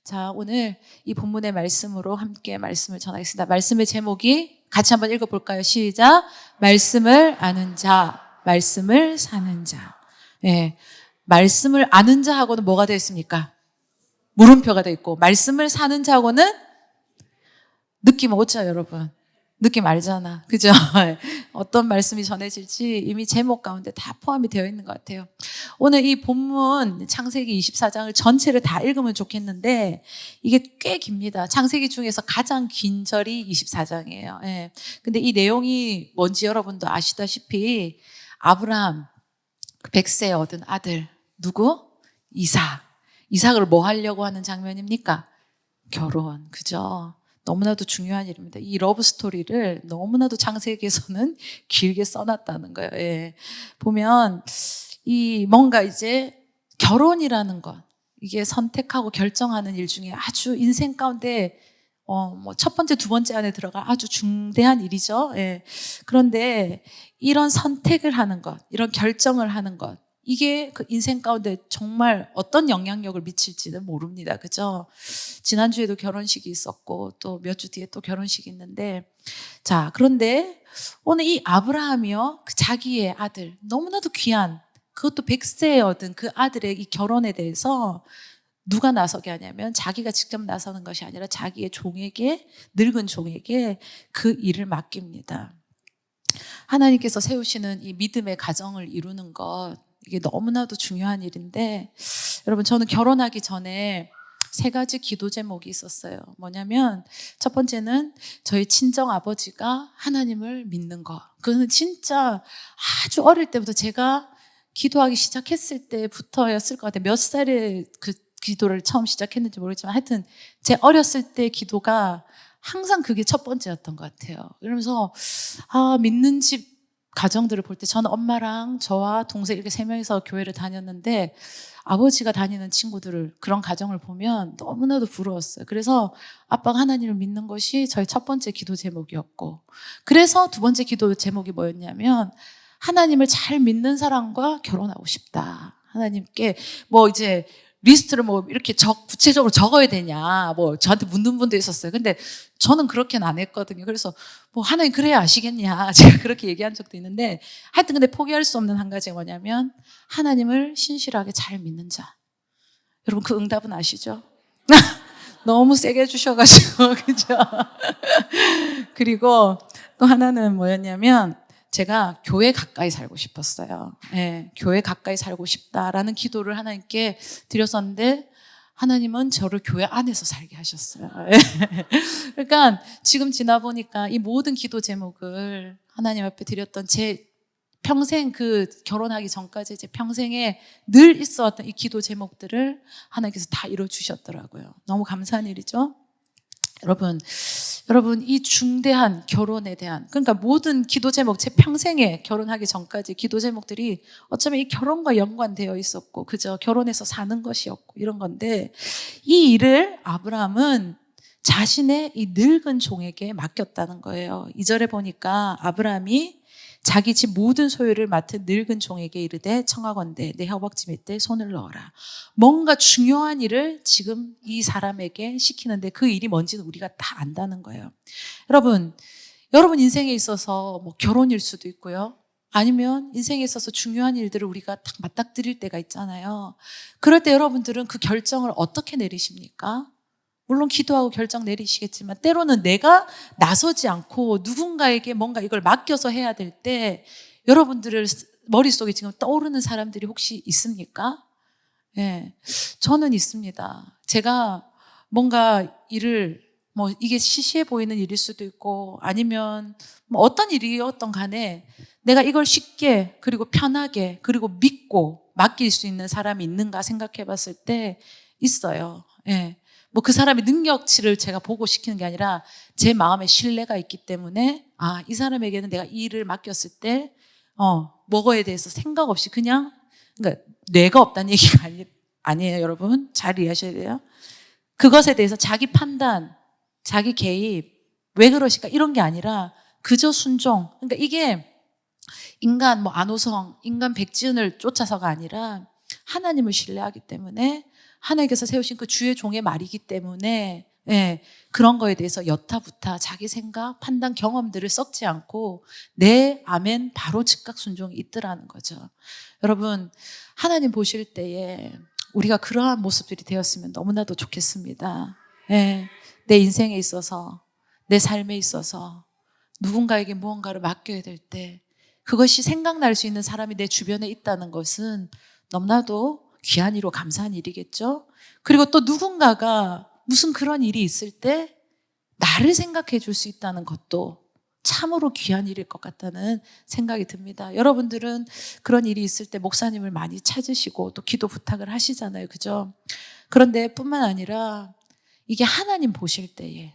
자, 오늘 이 본문의 말씀으로 함께 말씀을 전하겠습니다. 말씀의 제목이 같이 한번 읽어볼까요? 시작. 말씀을 아는 자, 말씀을 사는 자. 예, 말씀을 아는 자하고는 뭐가 되어 있습니까? 물음표가 되어 있고, 말씀을 사는 자하고는 느낌 오죠, 여러분? 느낌 알잖아. 그죠? 어떤 말씀이 전해질지 이미 제목 가운데 다 포함이 되어 있는 것 같아요. 오늘 이 본문 창세기 24장을 전체를 다 읽으면 좋겠는데 이게 꽤 깁니다. 창세기 중에서 가장 긴 절이 24장이에요. 예. 근데 이 내용이 뭔지 여러분도 아시다시피 아브라함 100세에 얻은 아들 누구? 이삭. 이삭을 뭐 하려고 하는 장면입니까? 결혼. 그죠? 너무나도 중요한 일입니다. 이 러브 스토리를 너무나도 창세기에서는 길게 써놨다는 거예요. 예. 보면 이 뭔가 이제 결혼이라는 것, 이게 선택하고 결정하는 일 중에 아주 인생 가운데 뭐 첫 번째, 두 번째 안에 들어갈 아주 중대한 일이죠. 예. 그런데 이런 선택을 하는 것, 이런 결정을 하는 것, 이게 그 인생 가운데 정말 어떤 영향력을 미칠지는 모릅니다. 그죠? 지난주에도 결혼식이 있었고 또 몇 주 뒤에 또 결혼식이 있는데 자, 그런데 오늘 이 아브라함이요, 그 자기의 아들, 너무나도 귀한 그것도 100세에 얻은 그 아들의 이 결혼에 대해서 누가 나서게 하냐면 자기가 직접 나서는 것이 아니라 자기의 종에게, 늙은 종에게 그 일을 맡깁니다. 하나님께서 세우시는 이 믿음의 가정을 이루는 것, 이게 너무나도 중요한 일인데 여러분, 저는 결혼하기 전에 3가지 기도 제목이 있었어요. 뭐냐면 첫 번째는 저희 친정 아버지가 하나님을 믿는 것. 그거는 진짜 아주 어릴 때부터 제가 기도하기 시작했을 때부터였을 것 같아요. 몇 살에 그 기도를 처음 시작했는지 모르겠지만 하여튼 제 어렸을 때 기도가 항상 그게 첫 번째였던 것 같아요. 그러면서 믿는 집 가정들을 볼 때 저는 엄마랑 저와 동생 이렇게 3명이서 교회를 다녔는데 아버지가 다니는 친구들을, 그런 가정을 보면 너무나도 부러웠어요. 그래서 아빠가 하나님을 믿는 것이 저의 첫 번째 기도 제목이었고, 그래서 두 번째 기도 제목이 뭐였냐면 하나님을 잘 믿는 사람과 결혼하고 싶다. 하나님께 뭐 이제 리스트를 뭐 이렇게 구체적으로 적어야 되냐, 뭐 저한테 묻는 분도 있었어요. 근데 저는 그렇게는 안 했거든요. 그래서 뭐 하나님 그래야 아시겠냐, 제가 그렇게 얘기한 적도 있는데 하여튼 근데 포기할 수 없는 한 가지가 뭐냐면 하나님을 신실하게 잘 믿는 자. 여러분 그 응답은 아시죠? 너무 세게 해주셔가지고 그죠? 그리고 또 하나는 뭐였냐면 제가 교회 가까이 살고 싶었어요. 예, 교회 가까이 살고 싶다라는 기도를 하나님께 드렸었는데 하나님은 저를 교회 안에서 살게 하셨어요. 그러니까 지금 지나보니까 이 모든 기도 제목을 하나님 앞에 드렸던 제 평생, 그 결혼하기 전까지 제 평생에 늘 있어왔던 이 기도 제목들을 하나님께서 다 이뤄주셨더라고요. 너무 감사한 일이죠. 여러분 이 중대한 결혼에 대한, 그러니까 모든 기도 제목, 제 평생에 결혼하기 전까지 기도 제목들이 어쩌면 이 결혼과 연관되어 있었고, 그저 결혼해서 사는 것이었고 이런 건데, 이 일을 아브라함은 자신의 이 늙은 종에게 맡겼다는 거예요. 2절에 보니까 아브라함이 자기 집 모든 소유를 맡은 늙은 종에게 이르되 청하건대 내 허벅지 밑에 손을 넣어라. 뭔가 중요한 일을 지금 이 사람에게 시키는데 그 일이 뭔지는 우리가 다 안다는 거예요. 여러분 인생에 있어서 뭐 결혼일 수도 있고요, 아니면 인생에 있어서 중요한 일들을 우리가 딱 맞닥뜨릴 때가 있잖아요. 그럴 때 여러분들은 그 결정을 어떻게 내리십니까? 물론 기도하고 결정 내리시겠지만 때로는 내가 나서지 않고 누군가에게 뭔가 이걸 맡겨서 해야 될 때 여러분들의 머릿속에 지금 떠오르는 사람들이 혹시 있습니까? 예, 저는 있습니다. 제가 뭔가 일을, 뭐 이게 시시해 보이는 일일 수도 있고 아니면 뭐 어떤 일이었던 간에 내가 이걸 쉽게 그리고 편하게 그리고 믿고 맡길 수 있는 사람이 있는가 생각해 봤을 때 있어요. 예. 뭐 그 사람의 능력치를 제가 보고 시키는 게 아니라 제 마음에 신뢰가 있기 때문에 이 사람에게는 내가 이 일을 맡겼을 때 뭐거에 대해서 생각 없이 그냥, 그러니까 뇌가 없다는 얘기가 아니에요. 여러분 잘 이해하셔야 돼요. 그것에 대해서 자기 판단, 자기 개입, 왜 그러실까 이런 게 아니라 그저 순종. 그러니까 이게 인간 뭐 안호성, 인간 백지은을 쫓아서가 아니라 하나님을 신뢰하기 때문에 하나님께서 세우신 그 주의 종의 말이기 때문에 예, 그런 거에 대해서 여타부타 자기 생각, 판단, 경험들을 썩지 않고 네, 아멘 바로 즉각 순종이 있더라는 거죠. 여러분 하나님 보실 때에 우리가 그러한 모습들이 되었으면 너무나도 좋겠습니다. 예, 내 인생에 있어서 내 삶에 있어서 누군가에게 무언가를 맡겨야 될 때 그것이 생각날 수 있는 사람이 내 주변에 있다는 것은 너무나도 귀한 일이고 감사한 일이겠죠. 그리고 또 누군가가 무슨 그런 일이 있을 때 나를 생각해 줄 수 있다는 것도 참으로 귀한 일일 것 같다는 생각이 듭니다. 여러분들은 그런 일이 있을 때 목사님을 많이 찾으시고 또 기도 부탁을 하시잖아요. 그죠? 그런데 뿐만 아니라 이게 하나님 보실 때에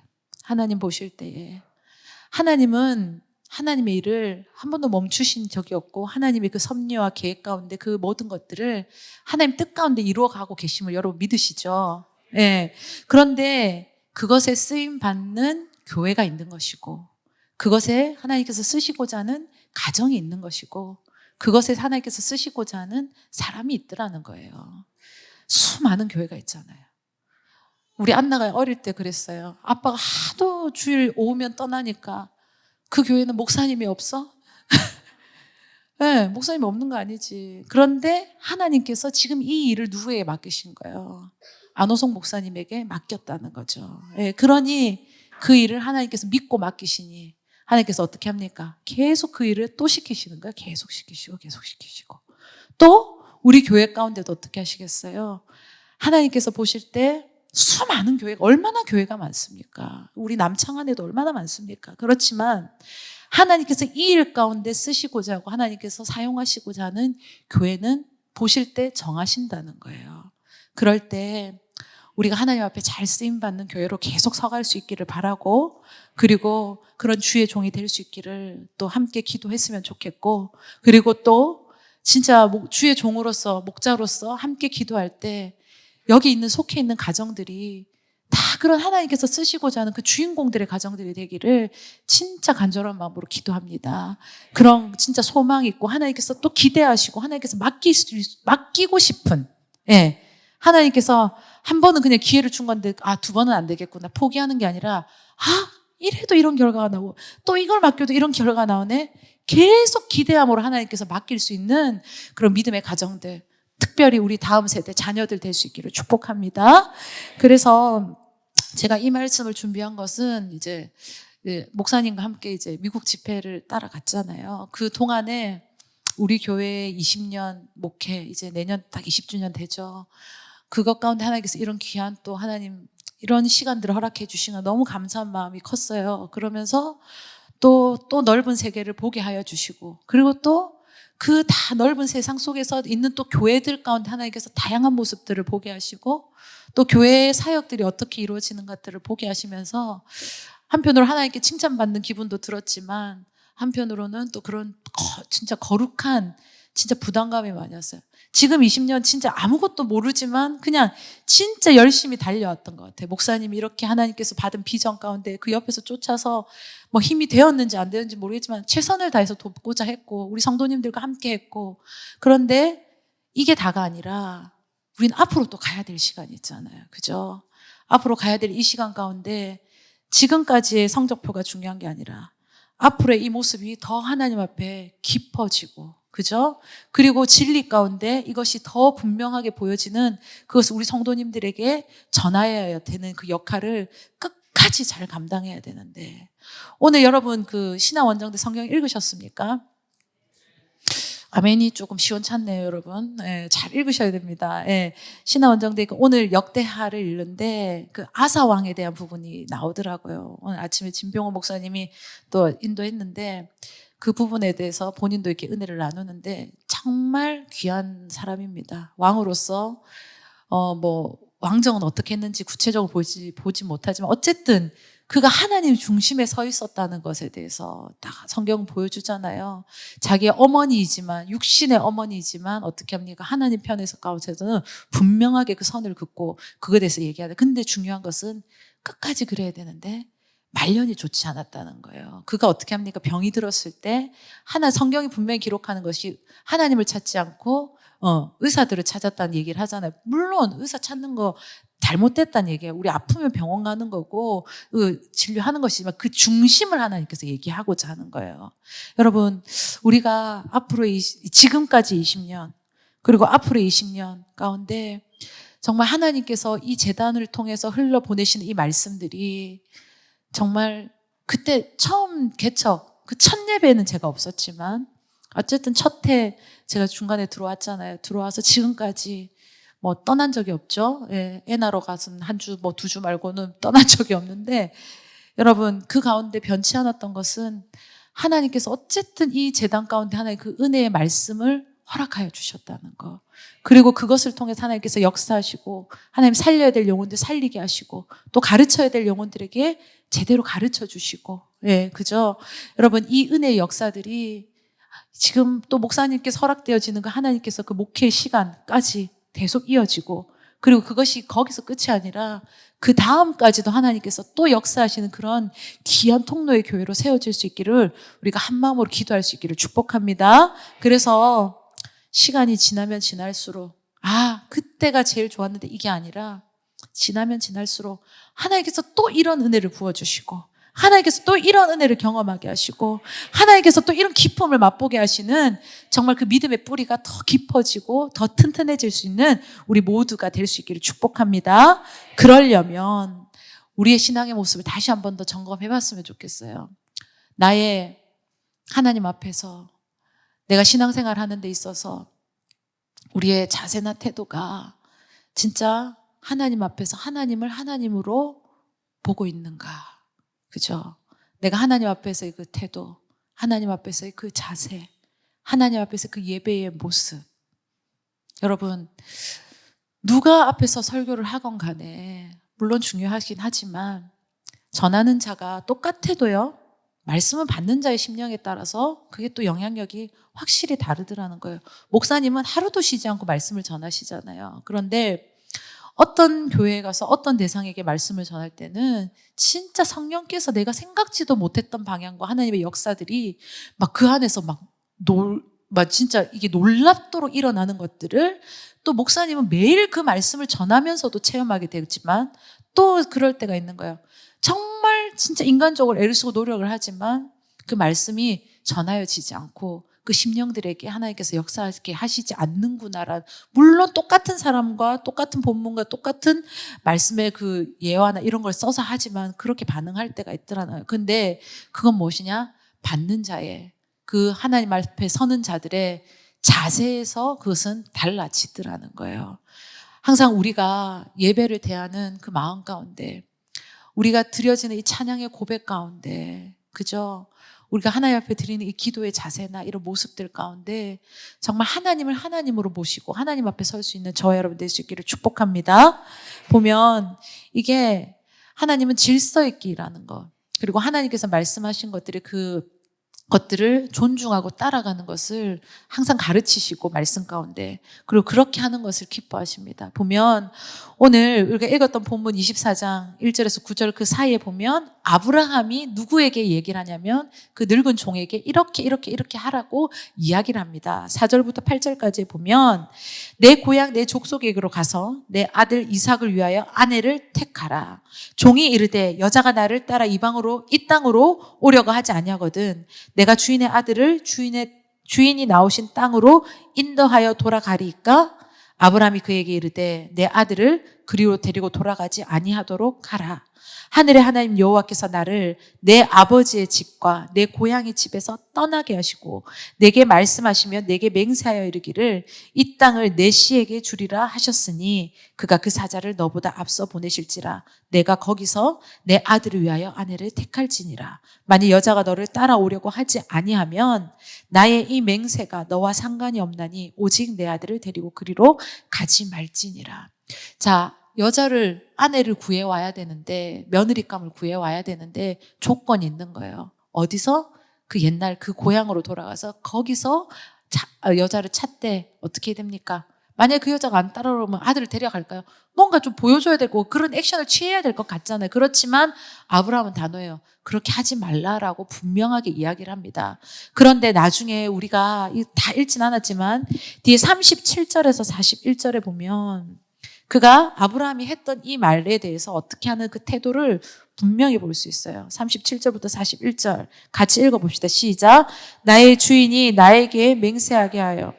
하나님은 하나님의 일을 한 번도 멈추신 적이 없고 하나님의 그 섭리와 계획 가운데 그 모든 것들을 하나님 뜻 가운데 이루어가고 계심을 여러분 믿으시죠? 예. 그런데 그것에 쓰임 받는 교회가 있는 것이고 그것에 하나님께서 쓰시고자 하는 가정이 있는 것이고 그것에 하나님께서 쓰시고자 하는 사람이 있더라는 거예요. 수많은 교회가 있잖아요. 우리 안나가 어릴 때 그랬어요. 아빠가 하도 주일 오후면 떠나니까 그 교회는 목사님이 없어? 네, 목사님이 없는 거 아니지. 그런데 하나님께서 지금 이 일을 누구에게 맡기신 거예요? 안호성 목사님에게 맡겼다는 거죠. 네, 그러니 그 일을 하나님께서 믿고 맡기시니 하나님께서 어떻게 합니까? 계속 그 일을 또 시키시는 거예요. 계속 시키시고 또 우리 교회 가운데도 어떻게 하시겠어요? 하나님께서 보실 때 수많은 교회가 얼마나 교회가 많습니까? 우리 남창안에도 얼마나 많습니까? 그렇지만 하나님께서 이 일 가운데 쓰시고자 하고 하나님께서 사용하시고자 하는 교회는 보실 때 정하신다는 거예요. 그럴 때 우리가 하나님 앞에 잘 쓰임받는 교회로 계속 서갈 수 있기를 바라고 그리고 그런 주의 종이 될 수 있기를 또 함께 기도했으면 좋겠고 그리고 또 진짜 주의 종으로서 목자로서 함께 기도할 때 여기 있는 속해 있는 가정들이 다 그런 하나님께서 쓰시고자 하는 그 주인공들의 가정들이 되기를 진짜 간절한 마음으로 기도합니다. 그런 진짜 소망 있고 하나님께서 또 기대하시고 하나님께서 맡기고 싶은 예. 하나님께서 한 번은 그냥 기회를 준 건데 두 번은 안 되겠구나 포기하는 게 아니라 이래도 이런 결과가 나오고 또 이걸 맡겨도 이런 결과가 나오네 계속 기대함으로 하나님께서 맡길 수 있는 그런 믿음의 가정들 특별히 우리 다음 세대 자녀들 될 수 있기를 축복합니다. 그래서 제가 이 말씀을 준비한 것은 이제 목사님과 함께 이제 미국 집회를 따라갔잖아요. 그 동안에 우리 교회 20년 목회 이제 내년 딱 20주년 되죠. 그것 가운데 하나님께서 이런 귀한 또 하나님 이런 시간들을 허락해 주시는 너무 감사한 마음이 컸어요. 그러면서 또 넓은 세계를 보게 하여 주시고 그리고 또 그 다 넓은 세상 속에서 있는 또 교회들 가운데 하나님께서 다양한 모습들을 보게 하시고 또 교회의 사역들이 어떻게 이루어지는 것들을 보게 하시면서 한편으로 하나님께 칭찬받는 기분도 들었지만 한편으로는 또 그런 진짜 거룩한 진짜 부담감이 많이 왔어요. 지금 20년 진짜 아무것도 모르지만 그냥 진짜 열심히 달려왔던 것 같아요. 목사님이 이렇게 하나님께서 받은 비전 가운데 그 옆에서 쫓아서 뭐 힘이 되었는지 안 되었는지 모르겠지만 최선을 다해서 돕고자 했고 우리 성도님들과 함께 했고 그런데 이게 다가 아니라 우리는 앞으로 또 가야 될 시간이 있잖아요. 그죠? 앞으로 가야 될 이 시간 가운데 지금까지의 성적표가 중요한 게 아니라 앞으로의 이 모습이 더 하나님 앞에 깊어지고 그죠? 그리고 진리 가운데 이것이 더 분명하게 보여지는 그것을 우리 성도님들에게 전하여야 되는 그 역할을 끝까지 잘 감당해야 되는데 오늘 여러분 그 신화원정대 성경 읽으셨습니까? 아멘이 조금 시원찮네요, 여러분. 예, 잘 읽으셔야 됩니다. 예, 신화원정대 오늘 역대하를 읽는데 그 아사 왕에 대한 부분이 나오더라고요. 오늘 아침에 진병호 목사님이 또 인도했는데 그 부분에 대해서 본인도 이렇게 은혜를 나누는데 정말 귀한 사람입니다. 왕으로서 왕정은 어떻게 했는지 구체적으로 보지 못하지만 어쨌든 그가 하나님 중심에 서 있었다는 것에 대해서 딱 성경은 보여주잖아요. 자기의 어머니이지만 육신의 어머니이지만 어떻게 합니까? 하나님 편에서 가운데서는 분명하게 그 선을 긋고 그거에 대해서 얘기하는. 근데 중요한 것은 끝까지 그래야 되는데 말년이 좋지 않았다는 거예요. 그가 어떻게 합니까? 병이 들었을 때 성경이 분명히 기록하는 것이 하나님을 찾지 않고 의사들을 찾았다는 얘기를 하잖아요. 물론 의사 찾는 거 잘못됐다는 얘기예요. 우리 아프면 병원 가는 거고 진료하는 것이지만 그 중심을 하나님께서 얘기하고자 하는 거예요. 여러분, 우리가 앞으로 지금까지 20년 그리고 앞으로 20년 가운데 정말 하나님께서 이 재단을 통해서 흘러보내시는 이 말씀들이 정말 그때 처음 개척 그 첫 예배는 제가 없었지만 어쨌든 첫 해 제가 중간에 들어왔잖아요. 들어와서 지금까지 뭐 떠난 적이 없죠. 예, 애 낳으러 가서는 한 주, 뭐 2주 말고는 떠난 적이 없는데 여러분 그 가운데 변치 않았던 것은 하나님께서 어쨌든 이 재단 가운데 하나의 그 은혜의 말씀을 허락하여 주셨다는 거. 그리고 그것을 통해서 하나님께서 역사하시고 하나님 살려야 될 영혼들 살리게 하시고 또 가르쳐야 될 영혼들에게 제대로 가르쳐 주시고 예, 그죠? 여러분 이 은혜의 역사들이 지금 또 목사님께서 허락되어지는 그 하나님께서 그 목회의 시간까지 계속 이어지고 그리고 그것이 거기서 끝이 아니라 그 다음까지도 하나님께서 또 역사하시는 그런 귀한 통로의 교회로 세워질 수 있기를 우리가 한 마음으로 기도할 수 있기를 축복합니다. 그래서 시간이 지나면 지날수록 그때가 제일 좋았는데 이게 아니라 지나면 지날수록 하나님께서 또 이런 은혜를 부어주시고 하나님께서 또 이런 은혜를 경험하게 하시고 하나님께서 또 이런 기쁨을 맛보게 하시는 정말 그 믿음의 뿌리가 더 깊어지고 더 튼튼해질 수 있는 우리 모두가 될 수 있기를 축복합니다. 그러려면 우리의 신앙의 모습을 다시 한 번 더 점검해 봤으면 좋겠어요. 나의 하나님 앞에서 내가 신앙생활 하는 데 있어서 우리의 자세나 태도가 진짜 하나님 앞에서 하나님을 하나님으로 보고 있는가? 그죠? 내가 하나님 앞에서의 그 태도, 하나님 앞에서의 그 자세, 하나님 앞에서 그 예배의 모습. 여러분, 누가 앞에서 설교를 하건 간에 물론 중요하긴 하지만 전하는 자가 똑같아도요. 말씀을 받는 자의 심령에 따라서 그게 또 영향력이 확실히 다르더라는 거예요. 목사님은 하루도 쉬지 않고 말씀을 전하시잖아요. 그런데 어떤 교회에 가서 어떤 대상에게 말씀을 전할 때는 진짜 성령께서 내가 생각지도 못했던 방향과 하나님의 역사들이 막 그 안에서 막 진짜 이게 놀랍도록 일어나는 것들을 또 목사님은 매일 그 말씀을 전하면서도 체험하게 되지만 또 그럴 때가 있는 거예요. 정말 진짜 인간적으로 애를 쓰고 노력을 하지만 그 말씀이 전하여지지 않고 그 심령들에게 하나님께서 역사하게 하시지 않는구나라는, 물론 똑같은 사람과 똑같은 본문과 똑같은 말씀의 그 예화나 이런 걸 써서 하지만 그렇게 반응할 때가 있더라고요. 근데 그건 무엇이냐? 받는 자의 그 하나님 앞에 서는 자들의 자세에서 그것은 달라지더라는 거예요. 항상 우리가 예배를 대하는 그 마음 가운데 우리가 드려지는 이 찬양의 고백 가운데 그죠? 우리가 하나님 앞에 드리는 이 기도의 자세나 이런 모습들 가운데 정말 하나님을 하나님으로 모시고 하나님 앞에 설 수 있는 저와 여러분 될 수 있기를 축복합니다. 보면 이게 하나님은 질서 있게 일하는 것, 그리고 하나님께서 말씀하신 것들을 존중하고 따라가는 것을 항상 가르치시고 말씀 가운데, 그리고 그렇게 하는 것을 기뻐하십니다. 보면 오늘 우리가 읽었던 본문 24장 1절에서 9절 그 사이에 보면 아브라함이 누구에게 얘기를 하냐면 그 늙은 종에게 이렇게 하라고 이야기를 합니다. 4절부터 8절까지 보면 내 고향 내 족속에게로 가서 내 아들 이삭을 위하여 아내를 택하라. 종이 이르되 여자가 나를 따라 이 땅으로 오려고 하지 아니하거든 내가 주인의 아들을 주인이 나오신 땅으로 인도하여 돌아가리이까? 아브라함이 그에게 이르되 내 아들을 그리로 데리고 돌아가지 아니하도록 하라. 하늘의 하나님 여호와께서 나를 내 아버지의 집과 내 고향의 집에서 떠나게 하시고 내게 말씀하시며 내게 맹세하여 이르기를 이 땅을 내 씨에게 주리라 하셨으니 그가 그 사자를 너보다 앞서 보내실지라 내가 거기서 내 아들을 위하여 아내를 택할지니라. 만일 여자가 너를 따라오려고 하지 아니하면 나의 이 맹세가 너와 상관이 없나니 오직 내 아들을 데리고 그리로 가지 말지니라. 자, 아내를 구해와야 되는데, 며느리감을 구해와야 되는데 조건이 있는 거예요. 어디서? 그 옛날 그 고향으로 돌아가서 거기서 여자를 찾되 어떻게 됩니까? 만약에 그 여자가 안 따라오면 아들을 데려갈까요? 뭔가 좀 보여줘야 되고 그런 액션을 취해야 될 것 같잖아요. 그렇지만 아브라함은 단호해요. 그렇게 하지 말라라고 분명하게 이야기를 합니다. 그런데 나중에 우리가 다 읽진 않았지만 뒤에 37절에서 41절에 보면 그가 아브라함이 했던 이 말에 대해서 어떻게 하는 그 태도를 분명히 볼 수 있어요. 37절부터 41절 같이 읽어봅시다. 시작. 나의 주인이 나에게 맹세하게 하여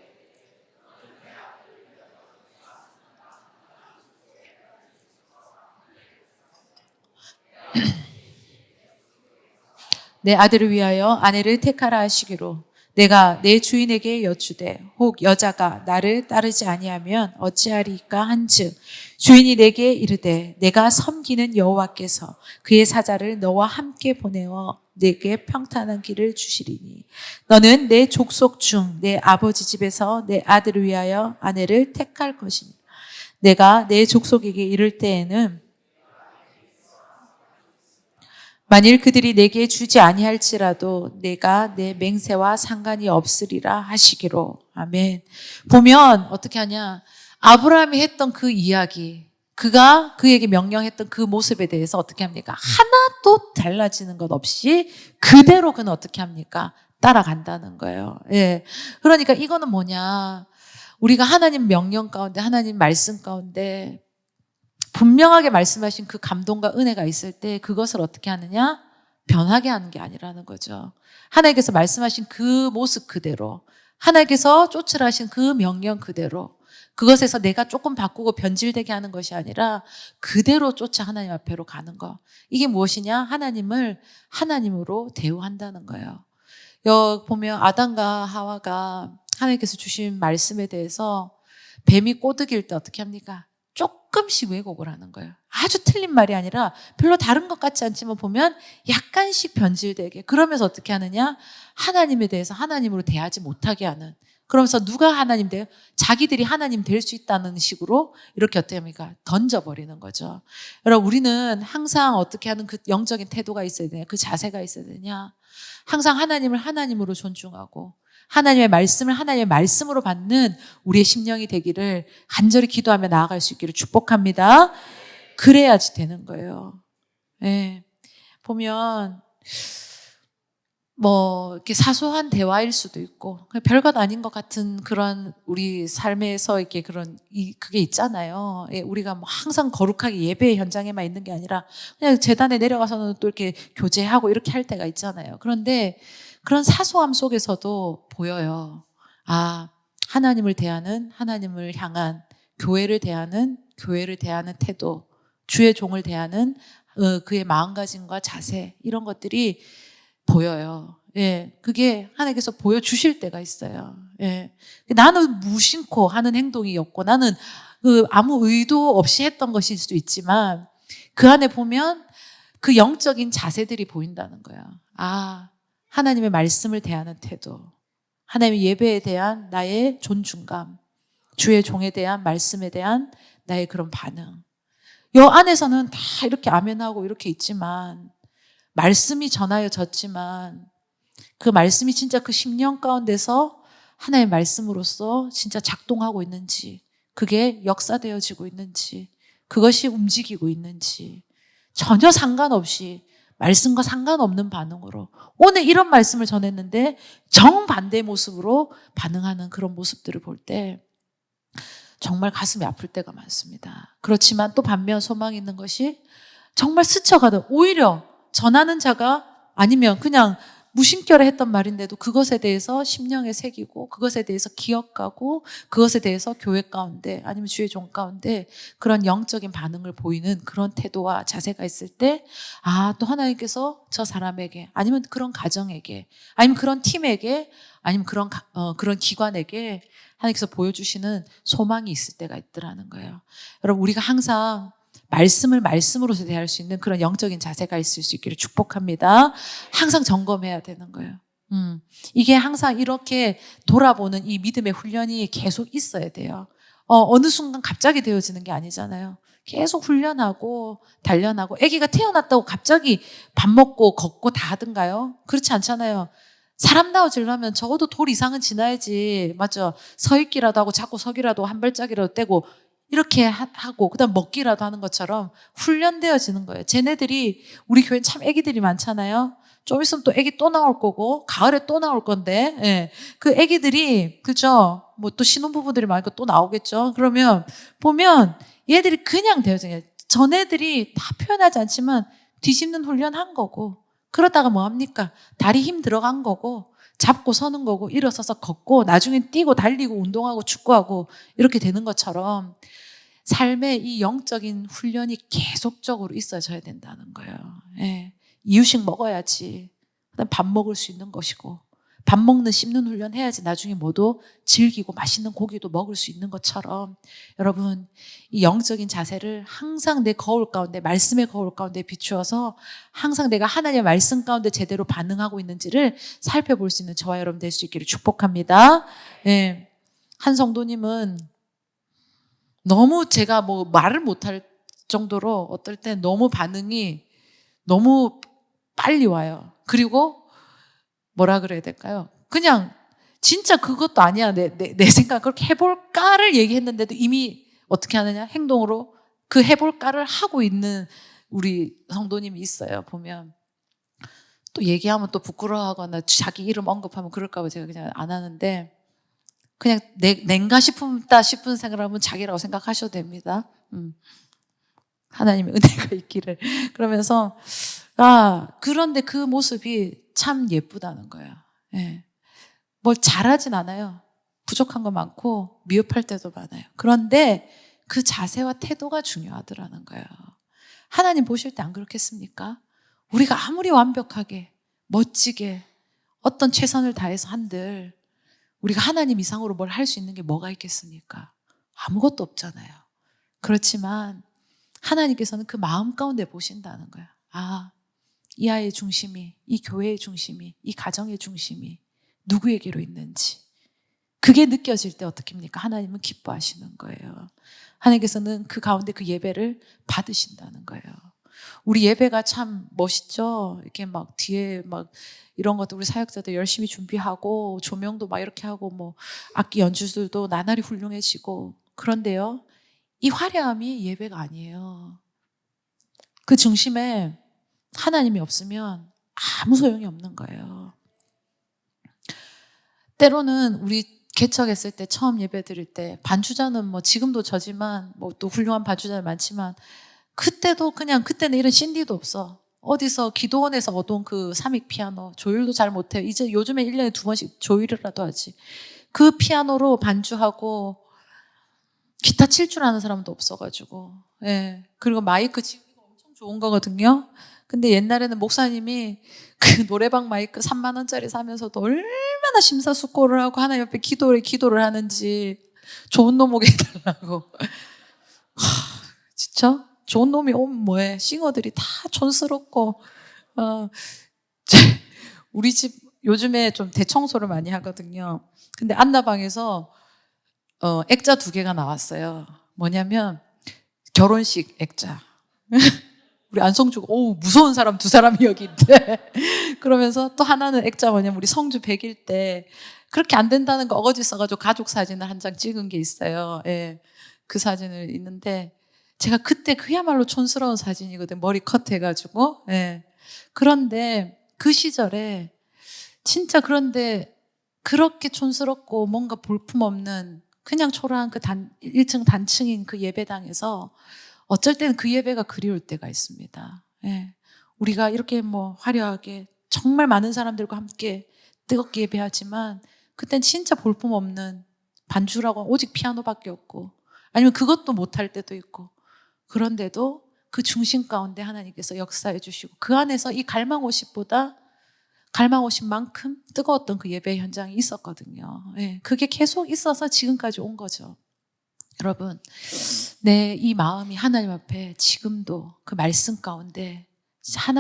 내 아들을 위하여 아내를 택하라 하시기로 내가 내 주인에게 여쭈되 혹 여자가 나를 따르지 아니하면 어찌하리까 한즉 주인이 내게 이르되 내가 섬기는 여호와께서 그의 사자를 너와 함께 보내어 내게 평탄한 길을 주시리니 너는 내 족속 중 내 아버지 집에서 내 아들을 위하여 아내를 택할 것이니 내가 내 족속에게 이를 때에는 만일 그들이 내게 주지 아니할지라도 내가 내 맹세와 상관이 없으리라 하시기로. 아멘. 보면 어떻게 하냐. 아브라함이 했던 그 이야기, 그가 그에게 명령했던 그 모습에 대해서 어떻게 합니까? 하나도 달라지는 것 없이 그대로 그는 어떻게 합니까? 따라간다는 거예요. 예. 그러니까 이거는 뭐냐. 우리가 하나님 명령 가운데, 하나님 말씀 가운데 분명하게 말씀하신 그 감동과 은혜가 있을 때 그것을 어떻게 하느냐? 변하게 하는 게 아니라는 거죠. 하나님께서 말씀하신 그 모습 그대로, 하나님께서 쫓으라 하신 그 명령 그대로, 그것에서 내가 조금 바꾸고 변질되게 하는 것이 아니라 그대로 쫓아 하나님 앞에로 가는 거. 이게 무엇이냐? 하나님을 하나님으로 대우한다는 거예요. 여기 보면 아담과 하와가 하나님께서 주신 말씀에 대해서 뱀이 꼬드길 때 어떻게 합니까? 조금씩 왜곡을 하는 거예요. 아주 틀린 말이 아니라 별로 다른 것 같지 않지만 보면 약간씩 변질되게. 그러면서 어떻게 하느냐? 하나님에 대해서 하나님으로 대하지 못하게 하는. 그러면서 누가 하나님 돼요? 자기들이 하나님 될 수 있다는 식으로 이렇게 어떻게 합니까? 던져버리는 거죠. 여러분, 우리는 항상 어떻게 하는 그 영적인 태도가 있어야 되냐? 그 자세가 있어야 되냐? 항상 하나님을 하나님으로 존중하고 하나님의 말씀을 하나님의 말씀으로 받는 우리의 심령이 되기를 간절히 기도하며 나아갈 수 있기를 축복합니다. 그래야지 되는 거예요. 네. 보면 뭐 이렇게 사소한 대화일 수도 있고 별것 아닌 것 같은 그런 우리 삶에서 이렇게 그런 그게 있잖아요. 예, 우리가 뭐 항상 거룩하게 예배 현장에만 있는 게 아니라 그냥 제단에 내려가서는 또 이렇게 교제하고 이렇게 할 때가 있잖아요. 그런데 그런 사소함 속에서도 보여요. 아, 하나님을 대하는, 하나님을 향한, 교회를 대하는 태도, 주의 종을 대하는 그의 마음가짐과 자세, 이런 것들이 보여요. 예, 그게 하나님께서 보여주실 때가 있어요. 예, 나는 무심코 하는 행동이었고, 나는 아무 의도 없이 했던 것일 수도 있지만, 그 안에 보면 그 영적인 자세들이 보인다는 거예요. 아, 하나님의 말씀을 대하는 태도, 하나님의 예배에 대한 나의 존중감, 주의 종에 대한 말씀에 대한 나의 그런 반응. 요 안에서는 다 이렇게 아멘하고 이렇게 있지만 말씀이 전하여졌지만 그 말씀이 진짜 그 심령 가운데서 하나의 말씀으로서 진짜 작동하고 있는지, 그게 역사되어지고 있는지, 그것이 움직이고 있는지 전혀 상관없이 말씀과 상관없는 반응으로 오늘 이런 말씀을 전했는데 정반대의 모습으로 반응하는 그런 모습들을 볼 때 정말 가슴이 아플 때가 많습니다. 그렇지만 또 반면 소망이 있는 것이 정말 스쳐가는, 오히려 전하는 자가 아니면 그냥 무심결에 했던 말인데도 그것에 대해서 심령에 새기고 그것에 대해서 기억하고 그것에 대해서 교회 가운데 아니면 주의 종 가운데 그런 영적인 반응을 보이는 그런 태도와 자세가 있을 때 아, 또 하나님께서 저 사람에게 아니면 그런 가정에게 아니면 그런 팀에게 아니면 그런 기관에게 하나님께서 보여주시는 소망이 있을 때가 있더라는 거예요. 여러분, 우리가 항상 말씀을 말씀으로서 대할 수 있는 그런 영적인 자세가 있을 수 있기를 축복합니다. 항상 점검해야 되는 거예요. 이게 항상 이렇게 돌아보는 이 믿음의 훈련이 계속 있어야 돼요. 어느 순간 갑자기 되어지는 게 아니잖아요. 계속 훈련하고 단련하고. 아기가 태어났다고 갑자기 밥 먹고 걷고 다 하던가요? 그렇지 않잖아요. 사람다워지려면 적어도 돌 이상은 지나야지. 맞죠? 서 있기라도 하고 자꾸 서기라도 한 발짝이라도 떼고 이렇게 하고 그다음 먹기라도 하는 것처럼 훈련되어지는 거예요. 쟤네들이 우리 교회는 참 애기들이 많잖아요. 좀 있으면 또 애기 또 나올 거고 가을에 또 나올 건데 예. 그 애기들이 그죠? 뭐 또 신혼부부들이 많으니까 또 나오겠죠. 그러면 보면 얘들이 그냥 되어져요. 전애들이 다 표현하지 않지만 뒤집는 훈련 한 거고 그러다가 뭐 합니까? 다리 힘 들어간 거고 잡고 서는 거고 일어서서 걷고 나중엔 뛰고 달리고 운동하고 축구하고 이렇게 되는 것처럼 삶의 이 영적인 훈련이 계속적으로 있어져야 된다는 거예요. 예. 이유식 먹어야지 그다음 밥 먹을 수 있는 것이고 밥 먹는 씹는 훈련 해야지 나중에 뭐도 즐기고 맛있는 고기도 먹을 수 있는 것처럼 여러분 이 영적인 자세를 항상 내 거울 가운데 말씀의 거울 가운데 비추어서 항상 내가 하나님의 말씀 가운데 제대로 반응하고 있는지를 살펴볼 수 있는 저와 여러분 될 수 있기를 축복합니다. 예. 한 성도님은 너무 제가 뭐 말을 못할 정도로 어떨 때 너무 반응이 너무 빨리 와요. 그리고 뭐라 그래야 될까요? 그냥 진짜 그것도 아니야. 내 생각 그렇게 해볼까를 얘기했는데도 이미 어떻게 하느냐? 행동으로 그 해볼까를 하고 있는 우리 성도님이 있어요. 보면 또 얘기하면 또 부끄러워하거나 자기 이름 언급하면 그럴까 봐 제가 그냥 안 하는데 그냥 낸가 싶다 싶은 생각을 하면 자기라고 생각하셔도 됩니다. 하나님의 은혜가 있기를. 그러면서 그런데 그 모습이 참 예쁘다는 거예요. 예. 뭘 잘하진 않아요. 부족한 거 많고 미흡할 때도 많아요. 그런데 그 자세와 태도가 중요하더라는 거예요. 하나님 보실 때 안 그렇겠습니까? 우리가 아무리 완벽하게 멋지게 어떤 최선을 다해서 한들 우리가 하나님 이상으로 뭘 할 수 있는 게 뭐가 있겠습니까? 아무것도 없잖아요. 그렇지만 하나님께서는 그 마음 가운데 보신다는 거예요. 이 아이의 중심이, 이 교회의 중심이, 이 가정의 중심이 누구에게로 있는지 그게 느껴질 때 어떻게 합니까? 하나님은 기뻐하시는 거예요. 하나님께서는 그 가운데 그 예배를 받으신다는 거예요. 우리 예배가 참 멋있죠? 이렇게 막 뒤에 막 이런 것도 우리 사역자들 열심히 준비하고 조명도 막 이렇게 하고 뭐 악기 연주들도 나날이 훌륭해지고 그런데요. 이 화려함이 예배가 아니에요. 그 중심에 하나님이 없으면 아무 소용이 없는 거예요. 때로는 우리 개척했을 때 처음 예배 드릴 때 반주자는 뭐 지금도 저지만 뭐 또 훌륭한 반주자들 많지만 그때도 그냥 그때는 이런 CD도 없어. 어디서 기도원에서 얻은 그 삼익 피아노 조율도 잘 못해요. 이제 요즘에 1년에 2번씩 조율이라도 하지. 그 피아노로 반주하고 기타 칠 줄 아는 사람도 없어가지고 예. 그리고 마이크 지금 엄청 좋은 거거든요. 근데 옛날에는 목사님이 그 노래방 마이크 3만 원짜리 사면서도 얼마나 심사숙고를 하고 하나님 앞에 기도를 하는지 좋은 놈 오게 해달라고. 진짜 좋은 놈이 오면 뭐해. 싱어들이 다 촌스럽고 우리 집 요즘에 좀 대청소를 많이 하거든요. 근데 안나방에서 액자 2개가 나왔어요. 뭐냐면 결혼식 액자. 우리 안성주가 무서운 사람 2사람이 여기 있대. 그러면서 또 하나는 액자 뭐냐면 우리 성주 100일 때 그렇게 안 된다는 거 어거지 써가지고 가족 사진을 한 장 찍은 게 있어요. 예. 그 사진을 있는데 제가 그때 그야말로 촌스러운 사진이거든. 머리 컷 해가지고. 예. 그런데 그 시절에 진짜 그런데 그렇게 촌스럽고 뭔가 볼품없는 그냥 초라한 그 1층 단층인 그 예배당에서 어쩔 때는 그 예배가 그리울 때가 있습니다. 예. 우리가 이렇게 뭐 화려하게 정말 많은 사람들과 함께 뜨겁게 예배하지만 그땐 진짜 볼품없는 반주라고 오직 피아노밖에 없고 아니면 그것도 못할 때도 있고 그런데도 그 중심 가운데 하나님께서 역사해 주시고 그 안에서 이 갈망50보다 갈망50만큼 뜨거웠던 그 예배 현장이 있었거든요. 예. 그게 계속 있어서 지금까지 온 거죠. 여러분, 이 마음이 하나님 앞에 지금도 그 말씀 가운데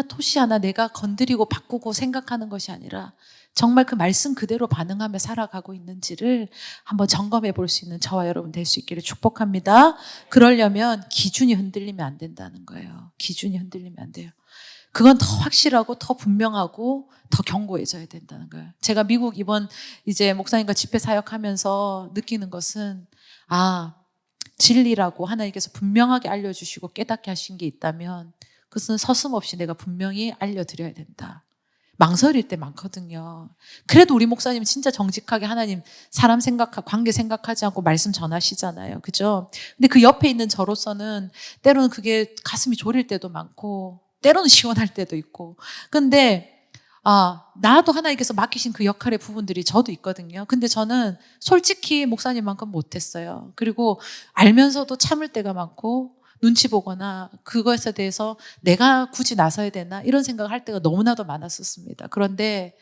토시 하나 내가 건드리고 바꾸고 생각하는 것이 아니라 정말 그 말씀 그대로 반응하며 살아가고 있는지를 한번 점검해 볼 수 있는 저와 여러분 될 수 있기를 축복합니다. 그러려면 기준이 흔들리면 안 된다는 거예요. 기준이 흔들리면 안 돼요. 그건 더 확실하고 더 분명하고 더 견고해져야 된다는 거예요. 제가 미국 이번 이제 목사님과 집회 사역하면서 느끼는 것은 진리라고 하나님께서 분명하게 알려주시고 깨닫게 하신 게 있다면 그것은 서슴없이 내가 분명히 알려드려야 된다. 망설일 때 많거든요. 그래도 우리 목사님 진짜 정직하게 하나님 사람 생각하고 관계 생각하지 않고 말씀 전하시잖아요. 그죠? 근데 그 옆에 있는 저로서는 때로는 그게 가슴이 졸일 때도 많고 때로는 시원할 때도 있고. 근데 나도 하나님께서 맡기신 그 역할의 부분들이 저도 있거든요. 근데 저는 솔직히 목사님만큼 못했어요. 그리고 알면서도 참을 때가 많고 눈치 보거나 그것에 대해서 내가 굳이 나서야 되나 이런 생각을 할 때가 너무나도 많았었습니다. 그런데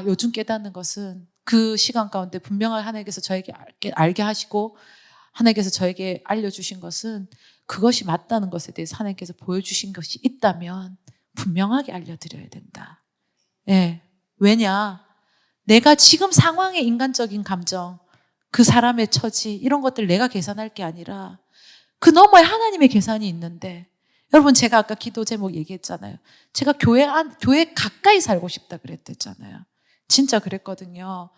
요즘 깨닫는 것은 그 시간 가운데 분명하게 하나님께서 저에게 알게 하시고 하나님께서 저에게 알려주신 것은 그것이 맞다는 것에 대해서 하나님께서 보여주신 것이 있다면 분명하게 알려드려야 된다. 예. 왜냐? 내가 지금 상황의 인간적인 감정, 그 사람의 처지 이런 것들 내가 계산할 게 아니라 그 너머에 하나님의 계산이 있는데, 여러분 제가 아까 기도 제목 얘기했잖아요. 제가 교회 가까이 살고 싶다 그랬댔잖아요. 진짜 그랬거든요.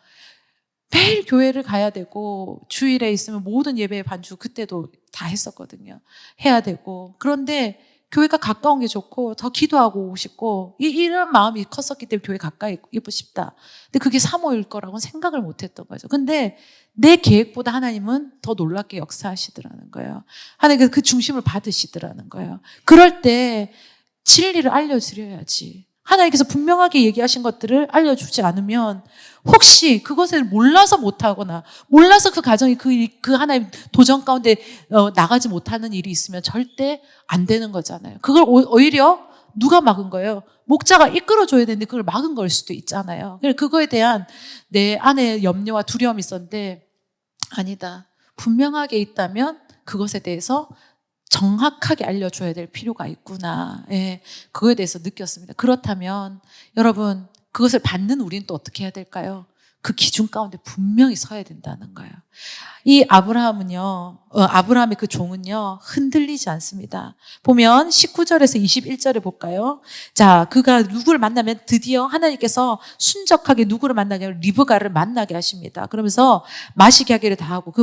매일 교회를 가야 되고 주일에 있으면 모든 예배의 반주 그때도 다 했었거든요. 해야 되고. 그런데 교회가 가까운 게 좋고 더 기도하고 오고 싶고 이런 마음이 컸었기 때문에 교회 가까이 있고 싶다. 근데 그게 사모일 거라고는 생각을 못했던 거죠. 근데 내 계획보다 하나님은 더 놀랍게 역사하시더라는 거예요. 하나님께서 그 중심을 받으시더라는 거예요. 그럴 때 진리를 알려드려야지. 하나님께서 분명하게 얘기하신 것들을 알려주지 않으면 혹시 그것을 몰라서 못하거나 몰라서 그 가정이 그 하나님 도전 가운데 나가지 못하는 일이 있으면 절대 안 되는 거잖아요. 그걸 오히려 누가 막은 거예요? 목자가 이끌어줘야 되는데 그걸 막은 걸 수도 있잖아요. 그래서 그거에 대한 내 안에 염려와 두려움이 있었는데 아니다. 분명하게 있다면 그것에 대해서 정확하게 알려줘야 될 필요가 있구나. 예, 그거에 대해서 느꼈습니다. 그렇다면 여러분 그것을 받는 우리는 또 어떻게 해야 될까요? 그 기준 가운데 분명히 서야 된다는 거예요. 이 아브라함의 그 종은요 흔들리지 않습니다. 보면 19절에서 21절에 볼까요? 자, 그가 누구를 만나면 드디어 하나님께서 순적하게 누구를 만나게 하면 리브가를 만나게 하십니다. 그러면서 마시게 하기를 다 하고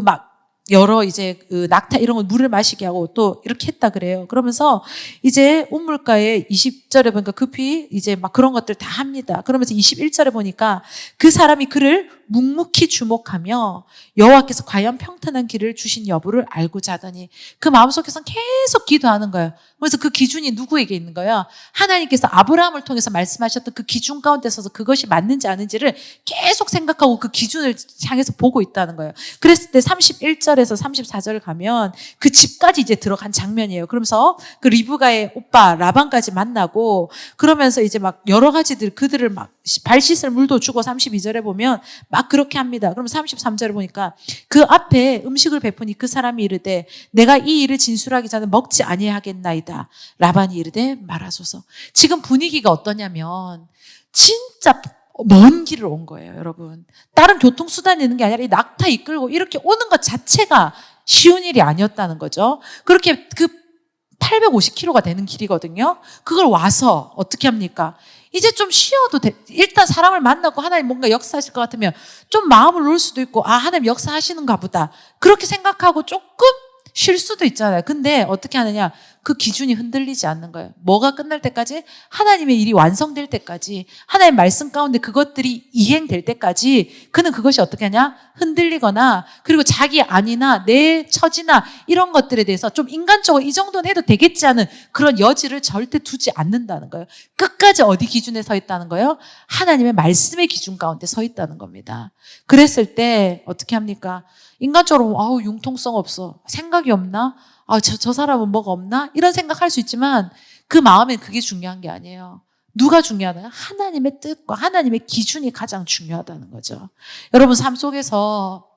여러 이제 그 낙타 이런 거 물을 마시게 하고 또 이렇게 했다 그래요. 그러면서 이제 우물가에 20절에 보니까 급히 이제 막 그런 것들 다 합니다. 그러면서 21절에 보니까 그 사람이 그를 묵묵히 주목하며 여호와께서 과연 평탄한 길을 주신 여부를 알고자 하더니 그 마음속에서는 계속 기도하는 거예요. 그래서 그 기준이 누구에게 있는 거예요? 하나님께서 아브라함을 통해서 말씀하셨던 그 기준 가운데 서서 그것이 맞는지 아닌지를 계속 생각하고 그 기준을 향해서 보고 있다는 거예요. 그랬을 때 31절에서 34절 가면 그 집까지 이제 들어간 장면이에요. 그러면서 그 리브가의 오빠 라반까지 만나고 그러면서 이제 막 여러 가지들 그들을 막 발 씻을 물도 주고 32절에 보면 막 그렇게 합니다. 그럼 33절에 보니까 그 앞에 음식을 베푸니 그 사람이 이르되 내가 이 일을 진술하기 전에 먹지 아니하겠나이다. 라반이 이르되 말하소서. 지금 분위기가 어떠냐면 진짜 먼 길을 온 거예요, 여러분. 다른 교통수단이 있는 게 아니라 이 낙타 이끌고 이렇게 오는 것 자체가 쉬운 일이 아니었다는 거죠. 그렇게 850km가 되는 길이거든요. 그걸 와서 어떻게 합니까? 이제 좀 쉬어도 돼. 일단 사람을 만나고 하나님 뭔가 역사하실 것 같으면 좀 마음을 놓을 수도 있고 하나님 역사하시는가 보다. 그렇게 생각하고 조금 쉴 수도 있잖아요. 근데 어떻게 하느냐? 그 기준이 흔들리지 않는 거예요. 뭐가 끝날 때까지? 하나님의 일이 완성될 때까지, 하나님의 말씀 가운데 그것들이 이행될 때까지 그는 그것이 어떻게 하냐? 흔들리거나 그리고 자기 안이나 내 처지나 이런 것들에 대해서 좀 인간적으로 이 정도는 해도 되겠지 하는 그런 여지를 절대 두지 않는다는 거예요. 끝까지 어디 기준에 서 있다는 거예요? 하나님의 말씀의 기준 가운데 서 있다는 겁니다. 그랬을 때 어떻게 합니까? 인간적으로 융통성 없어. 생각이 없나? 저 사람은 뭐가 없나? 이런 생각할 수 있지만 그 마음엔 그게 중요한 게 아니에요. 누가 중요하냐? 하나님의 뜻과 하나님의 기준이 가장 중요하다는 거죠. 여러분 삶 속에서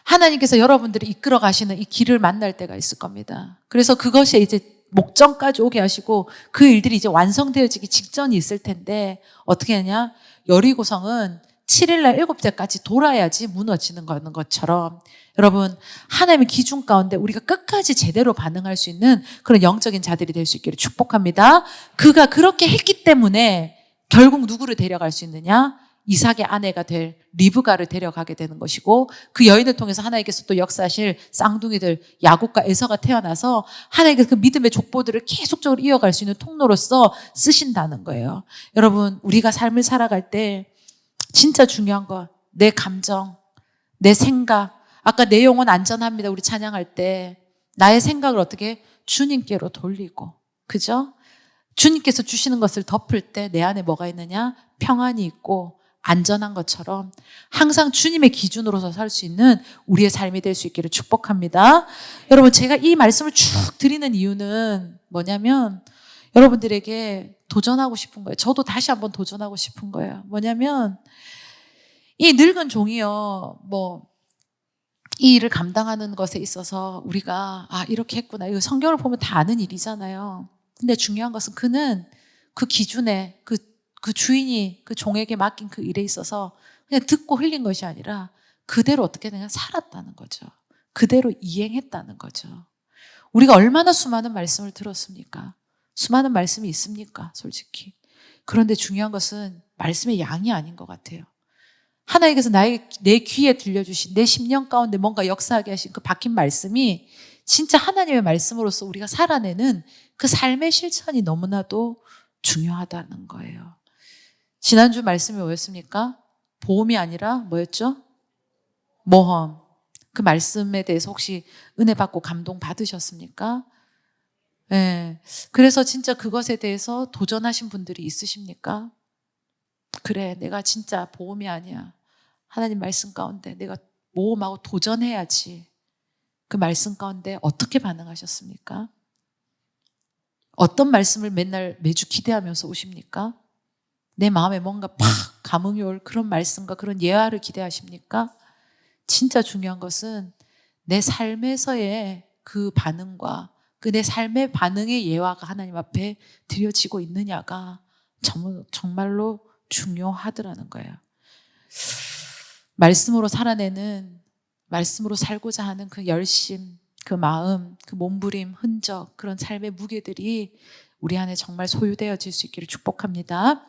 하나님께서 여러분들을 이끌어 가시는 이 길을 만날 때가 있을 겁니다. 그래서 그것이 이제 목전까지 오게 하시고 그 일들이 이제 완성되어지기 직전이 있을 텐데 어떻게 하냐? 여리고성은 7일날 7대까지 돌아야지 무너지는 것처럼 여러분 하나님의 기준 가운데 우리가 끝까지 제대로 반응할 수 있는 그런 영적인 자들이 될 수 있기를 축복합니다. 그가 그렇게 했기 때문에 결국 누구를 데려갈 수 있느냐? 이삭의 아내가 될 리브가를 데려가게 되는 것이고 그 여인을 통해서 하나님께서 또 역사하실 쌍둥이들 야곱과 에서가 태어나서 하나님께서 그 믿음의 족보들을 계속적으로 이어갈 수 있는 통로로서 쓰신다는 거예요. 여러분 우리가 삶을 살아갈 때 진짜 중요한 거 내 감정, 내 생각 아까 내 영혼 안전합니다 우리 찬양할 때 나의 생각을 어떻게 주님께로 돌리고 그죠? 주님께서 주시는 것을 덮을 때 내 안에 뭐가 있느냐? 평안이 있고 안전한 것처럼 항상 주님의 기준으로서 살 수 있는 우리의 삶이 될 수 있기를 축복합니다. 여러분 제가 이 말씀을 쭉 드리는 이유는 뭐냐면 여러분들에게 도전하고 싶은 거예요. 저도 다시 한번 도전하고 싶은 거예요. 뭐냐면 이 늙은 종이요. 이 일을 감당하는 것에 있어서 우리가 이렇게 했구나. 이거 성경을 보면 다 아는 일이잖아요. 근데 중요한 것은 그는 그 기준에 그 주인이 그 종에게 맡긴 그 일에 있어서 그냥 듣고 흘린 것이 아니라 그대로 어떻게 그냥 살았다는 거죠. 그대로 이행했다는 거죠. 우리가 얼마나 수많은 말씀을 들었습니까? 수많은 말씀이 있습니까? 솔직히. 그런데 중요한 것은 말씀의 양이 아닌 것 같아요. 하나님께서 내 귀에 들려주신 내 심령 가운데 뭔가 역사하게 하신 그 박힌 말씀이 진짜 하나님의 말씀으로서 우리가 살아내는 그 삶의 실천이 너무나도 중요하다는 거예요. 지난주 말씀이 뭐였습니까? 보험이 아니라 뭐였죠? 모험. 그 말씀에 대해서 혹시 은혜 받고 감동 받으셨습니까? 네. 그래서 진짜 그것에 대해서 도전하신 분들이 있으십니까? 그래, 내가 진짜 보험이 아니야. 하나님 말씀 가운데 내가 모험하고 도전해야지. 그 말씀 가운데 어떻게 반응하셨습니까? 어떤 말씀을 매주 기대하면서 오십니까? 내 마음에 뭔가 팍 감흥이 올 그런 말씀과 그런 예화를 기대하십니까? 진짜 중요한 것은 내 삶에서의 그 반응과 그 내 삶의 반응의 예화가 하나님 앞에 드려지고 있느냐가 정말로 중요하더라는 거예요. 말씀으로 살아내는, 말씀으로 살고자 하는 그 열심, 그 마음, 그 몸부림, 흔적, 그런 삶의 무게들이 우리 안에 정말 소유되어질 수 있기를 축복합니다.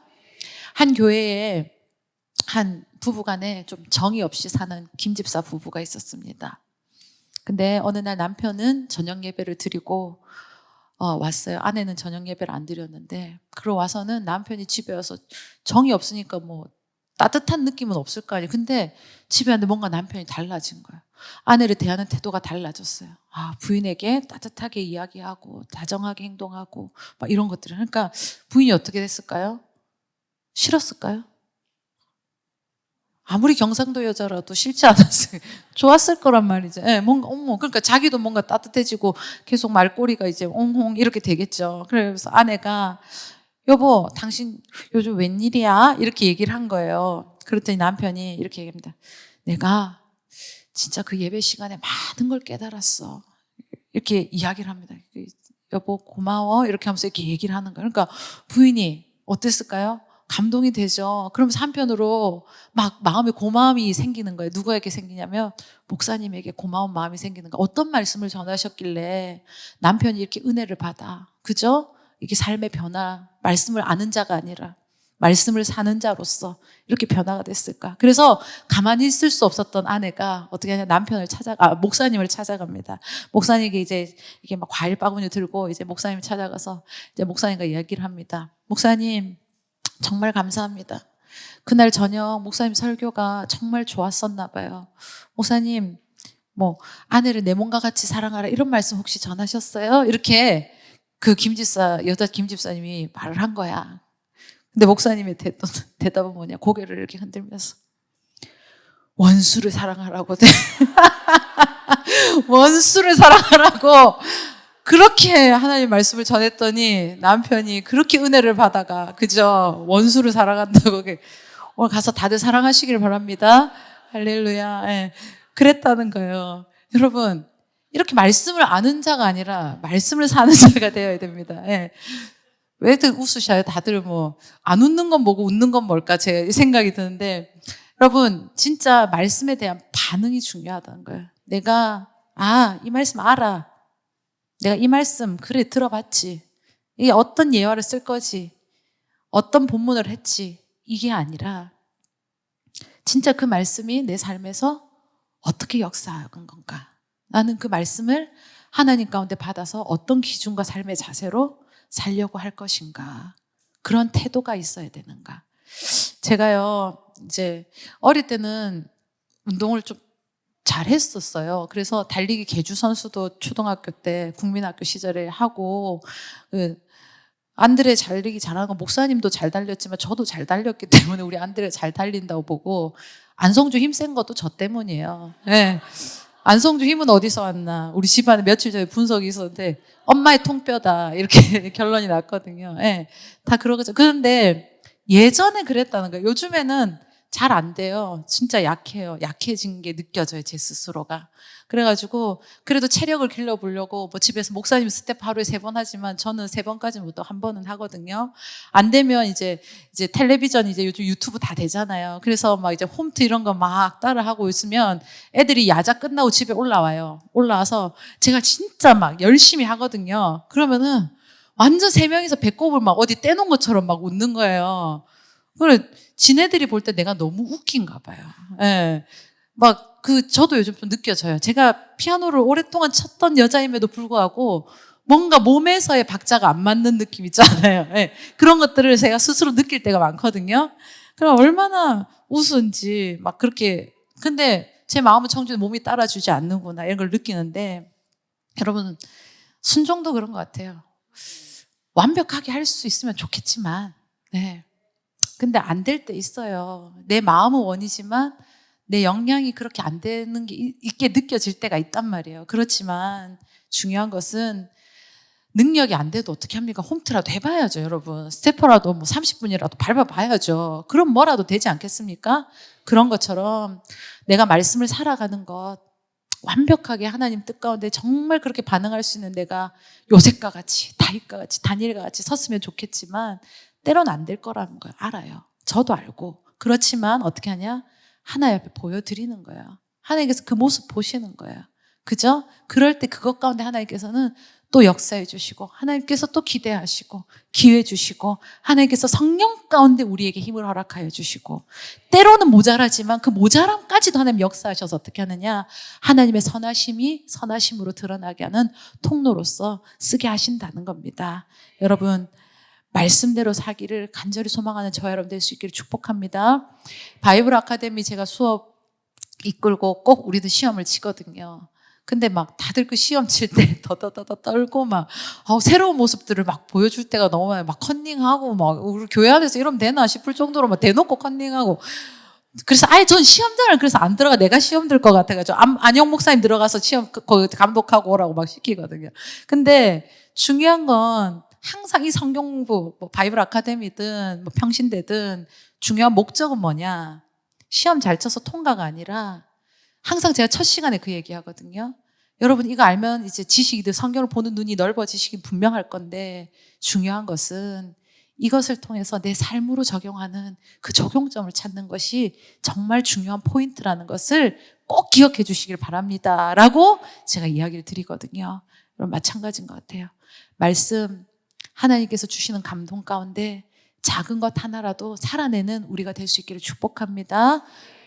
한 교회에 한 부부간에 좀 정이 없이 사는 김집사 부부가 있었습니다. 근데 어느 날 남편은 저녁 예배를 드리고 왔어요. 아내는 저녁 예배를 안 드렸는데 그러고 와서는 남편이 집에 와서 정이 없으니까 따뜻한 느낌은 없을 거 아니에요. 근데 집에 왔는데 뭔가 남편이 달라진 거예요. 아내를 대하는 태도가 달라졌어요. 부인에게 따뜻하게 이야기하고 다정하게 행동하고 막 이런 것들을. 그러니까 부인이 어떻게 됐을까요? 싫었을까요? 아무리 경상도 여자라도 싫지 않았어요. 좋았을 거란 말이죠. 예, 뭔가, 그러니까 자기도 뭔가 따뜻해지고 계속 말꼬리가 이제 옹홍 이렇게 되겠죠. 그래서 아내가, 여보, 당신 요즘 웬일이야? 이렇게 얘기를 한 거예요. 그랬더니 남편이 이렇게 얘기합니다. 내가 진짜 그 예배 시간에 많은 걸 깨달았어. 이렇게 이야기를 합니다. 여보, 고마워. 이렇게 하면서 이렇게 얘기를 하는 거예요. 그러니까 부인이 어땠을까요? 감동이 되죠. 그러면서 한편으로 막 마음에 고마움이 생기는 거예요. 누구에게 생기냐면 목사님에게 고마운 마음이 생기는 거예요. 어떤 말씀을 전하셨길래 남편이 이렇게 은혜를 받아. 그죠? 이게 삶의 변화, 말씀을 아는 자가 아니라 말씀을 사는 자로서 이렇게 변화가 됐을까? 그래서 가만히 있을 수 없었던 아내가 어떻게 하냐, 목사님을 찾아갑니다. 목사님에게 이제 이게 막 과일 바구니 들고 이제 목사님을 찾아가서 이제 목사님과 이야기를 합니다. 목사님, 정말 감사합니다. 그날 저녁 목사님 설교가 정말 좋았었나 봐요. 목사님, 아내를 내 몸과 같이 사랑하라 이런 말씀 혹시 전하셨어요? 이렇게 그 여자 김집사님이 말을 한 거야. 근데 목사님의 대답은 뭐냐? 고개를 이렇게 흔들면서 원수를 사랑하라고 원수를 사랑하라고 그렇게 하나님 말씀을 전했더니 남편이 그렇게 은혜를 받아가, 그죠? 원수를 사랑한다고. 오늘 가서 다들 사랑하시길 바랍니다. 할렐루야. 예. 그랬다는 거예요. 여러분, 이렇게 말씀을 아는 자가 아니라 말씀을 사는 자가 되어야 됩니다. 예. 왜들 웃으셔요? 다들 안 웃는 건 뭐고 웃는 건 뭘까? 제 생각이 드는데, 여러분, 진짜 말씀에 대한 반응이 중요하다는 거예요. 내가, 이 말씀 알아. 내가 이 말씀, 그래, 들어봤지. 이게 어떤 예화를 쓸 거지. 어떤 본문을 했지. 이게 아니라, 진짜 그 말씀이 내 삶에서 어떻게 역사하는 건가. 나는 그 말씀을 하나님 가운데 받아서 어떤 기준과 삶의 자세로 살려고 할 것인가. 그런 태도가 있어야 되는가. 제가요, 이제 어릴 때는 운동을 좀 잘했었어요. 그래서 달리기 계주 선수도 초등학교 때 국민학교 시절에 하고, 안드레 달리기 잘하는 건 목사님도 잘 달렸지만 저도 잘 달렸기 때문에 우리 안드레 잘 달린다고 보고, 안성주 힘센 것도 저 때문이에요. 네. 안성주 힘은 어디서 왔나. 우리 집안에 며칠 전에 분석이 있었는데 엄마의 통뼈다 이렇게 결론이 났거든요. 네. 다 그러겠죠. 그런데 예전에 그랬다는 거예요. 요즘에는 잘 안 돼요. 진짜 약해요. 약해진 게 느껴져요, 제 스스로가. 그래가지고 그래도 체력을 길러보려고 뭐 집에서 목사님 스텝 하루에 3번 하지만 저는 3번까지는 못 하고 1번은 하거든요. 안 되면 이제 텔레비전 이제 요즘 유튜브 다 되잖아요. 그래서 막 이제 홈트 이런 거 막 따라하고 있으면 애들이 야자 끝나고 집에 올라와요. 올라와서 제가 진짜 막 열심히 하거든요. 그러면은 완전 3명이서 배꼽을 막 어디 떼놓은 것처럼 막 웃는 거예요. 그래, 지네들이 볼 때 내가 너무 웃긴가 봐요. 예. 저도 요즘 좀 느껴져요. 제가 피아노를 오랫동안 쳤던 여자임에도 불구하고 뭔가 몸에서의 박자가 안 맞는 느낌 있잖아요. 예. 그런 것들을 제가 스스로 느낄 때가 많거든요. 그럼 얼마나 우스운지 막 그렇게. 근데 제 마음은 청주에 몸이 따라주지 않는구나 이런 걸 느끼는데, 여러분, 순종도 그런 것 같아요. 완벽하게 할 수 있으면 좋겠지만, 네. 근데 안 될 때 있어요. 내 마음은 원이지만 내 역량이 그렇게 안 되는 게 있게 느껴질 때가 있단 말이에요. 그렇지만 중요한 것은 능력이 안 돼도 어떻게 합니까? 홈트라도 해봐야죠, 여러분. 스태퍼라도 뭐 30분이라도 밟아봐야죠. 그럼 뭐라도 되지 않겠습니까? 그런 것처럼 내가 말씀을 살아가는 것, 완벽하게 하나님 뜻 가운데 정말 그렇게 반응할 수 있는 내가 요셉과 같이, 다윗과 같이, 다니엘과 같이 섰으면 좋겠지만 때로는 안 될 거라는 걸 알아요. 저도 알고. 그렇지만 어떻게 하냐? 하나님 앞에 보여드리는 거예요. 하나님께서 그 모습 보시는 거예요. 그죠? 그럴 때 그것 가운데 하나님께서는 또 역사해 주시고, 하나님께서 또 기대하시고 기회 주시고, 하나님께서 성령 가운데 우리에게 힘을 허락하여 주시고, 때로는 모자라지만 그 모자람까지도 하나님 역사하셔서 어떻게 하느냐? 하나님의 선하심이 선하심으로 드러나게 하는 통로로서 쓰게 하신다는 겁니다. 여러분, 말씀대로 살기를 간절히 소망하는 저와 여러분 될 수 있기를 축복합니다. 바이블 아카데미 제가 수업 이끌고 꼭 우리도 시험을 치거든요. 근데 막 다들 그 시험 칠 때 더더더더 떨고 막 새로운 모습들을 막 보여줄 때가 너무 많아요. 막 컨닝하고 막 우리 교회 안에서 이러면 되나 싶을 정도로 막 대놓고 컨닝하고. 그래서 전 시험장을 그래서 안 들어가. 내가 시험 들 것 같아가지고 안영 목사님 들어가서 시험 거기 감독하고 오라고 막 시키거든요. 근데 중요한 건 항상 이 성경 공부, 뭐 바이블 아카데미든 뭐 평신대든 중요한 목적은 뭐냐? 시험 잘 쳐서 통과가 아니라, 항상 제가 첫 시간에 그 얘기하거든요. 여러분, 이거 알면 이제 지식이든 성경을 보는 눈이 넓어지시긴 분명할 건데, 중요한 것은 이것을 통해서 내 삶으로 적용하는 그 적용점을 찾는 것이 정말 중요한 포인트라는 것을 꼭 기억해 주시길 바랍니다. 라고 제가 이야기를 드리거든요. 여러분, 마찬가지인 것 같아요. 말씀, 하나님께서 주시는 감동 가운데 작은 것 하나라도 살아내는 우리가 될 수 있기를 축복합니다.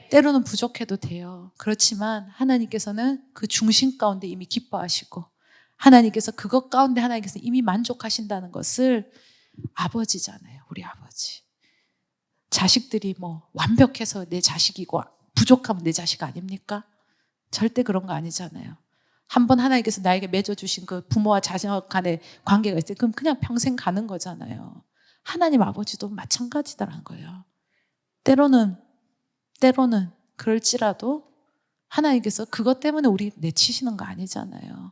때로는 부족해도 돼요. 그렇지만 하나님께서는 그 중심 가운데 이미 기뻐하시고, 하나님께서 그것 가운데 하나님께서 이미 만족하신다는 것을, 아버지잖아요, 우리 아버지. 자식들이 뭐 완벽해서 내 자식이고 부족하면 내 자식 아닙니까? 절대 그런 거 아니잖아요. 한번 하나님께서 나에게 맺어주신 그 부모와 자녀 간의 관계가 있어요. 그럼 그냥 평생 가는 거잖아요. 하나님 아버지도 마찬가지다라는 거예요. 때로는 그럴지라도 하나님께서 그것 때문에 우리 내치시는 거 아니잖아요.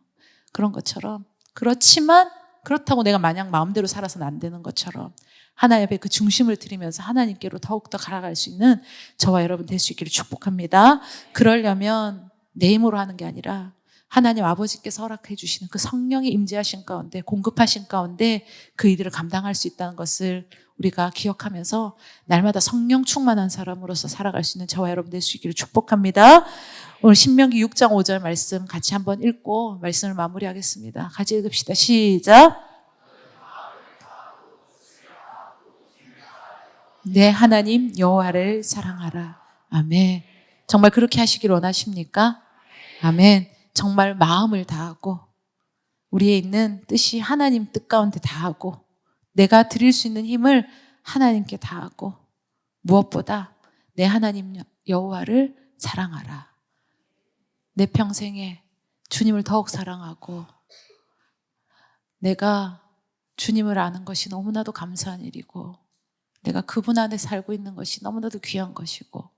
그런 것처럼, 그렇지만 그렇다고 내가 마냥 마음대로 살아서는 안 되는 것처럼 하나님 앞에 그 중심을 들이면서 하나님께로 더욱더 갈아갈 수 있는 저와 여러분 될 수 있기를 축복합니다. 그러려면 내 힘으로 하는 게 아니라 하나님 아버지께서 허락해 주시는 그 성령이 임재하신 가운데, 공급하신 가운데 그 일들을 감당할 수 있다는 것을 우리가 기억하면서 날마다 성령 충만한 사람으로서 살아갈 수 있는 저와 여러분 될 수 있기를 축복합니다. 오늘 신명기 6장 5절 말씀 같이 한번 읽고 말씀을 마무리하겠습니다. 같이 읽읍시다. 시작. 내 하나님 여호와를 사랑하라. 아멘. 정말 그렇게 하시길 원하십니까? 아멘. 정말 마음을 다하고 우리에 있는 뜻이 하나님 뜻 가운데 다하고 내가 드릴 수 있는 힘을 하나님께 다하고 무엇보다 내 하나님 여호와를 사랑하라. 내 평생에 주님을 더욱 사랑하고 내가 주님을 아는 것이 너무나도 감사한 일이고 내가 그분 안에 살고 있는 것이 너무나도 귀한 것이고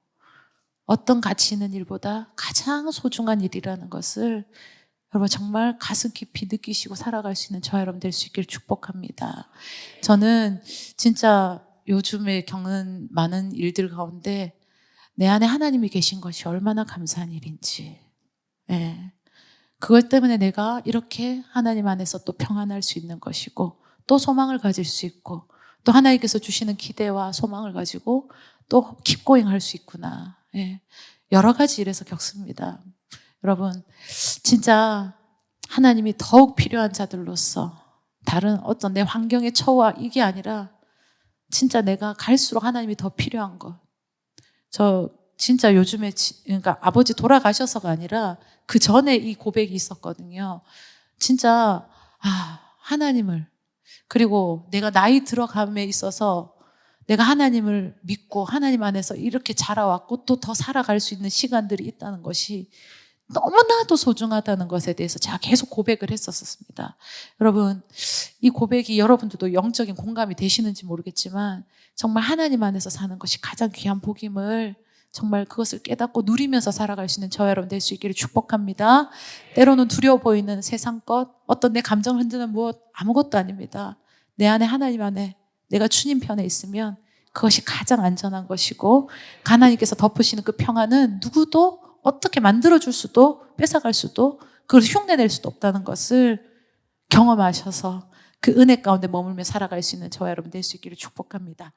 어떤 가치 있는 일보다 가장 소중한 일이라는 것을 여러분 정말 가슴 깊이 느끼시고 살아갈 수 있는 저와 여러분 될 수 있기를 축복합니다. 저는 진짜 요즘에 겪는 많은 일들 가운데 내 안에 하나님이 계신 것이 얼마나 감사한 일인지, 예. 그것 때문에 내가 이렇게 하나님 안에서 또 평안할 수 있는 것이고 또 소망을 가질 수 있고 또 하나님께서 주시는 기대와 소망을 가지고 또 킵고잉 할 수 있구나. 예. 여러 가지 일에서 겪습니다. 여러분 진짜 하나님이 더욱 필요한 자들로서 다른 어떤 내 환경의 처와 이게 아니라 진짜 내가 갈수록 하나님이 더 필요한 것. 저 진짜 요즘에 그러니까 아버지 돌아가셔서가 아니라 그 전에 이 고백이 있었거든요. 진짜 하나님을 그리고 내가 나이 들어감에 있어서 내가 하나님을 믿고 하나님 안에서 이렇게 자라왔고 또 더 살아갈 수 있는 시간들이 있다는 것이 너무나도 소중하다는 것에 대해서 제가 계속 고백을 했었습니다. 여러분 이 고백이 여러분들도 영적인 공감이 되시는지 모르겠지만 정말 하나님 안에서 사는 것이 가장 귀한 복임을 정말 그것을 깨닫고 누리면서 살아갈 수 있는 저와 여러분 될 수 있기를 축복합니다. 때로는 두려워 보이는 세상 것, 어떤 내 감정을 흔드는 무엇 아무것도 아닙니다. 내 안에 하나님 안에 내가 주님 편에 있으면 그것이 가장 안전한 것이고 하나님께서 덮으시는 그 평안은 누구도 어떻게 만들어줄 수도 뺏어갈 수도 그걸 흉내낼 수도 없다는 것을 경험하셔서 그 은혜 가운데 머물며 살아갈 수 있는 저와 여러분 될 수 있기를 축복합니다.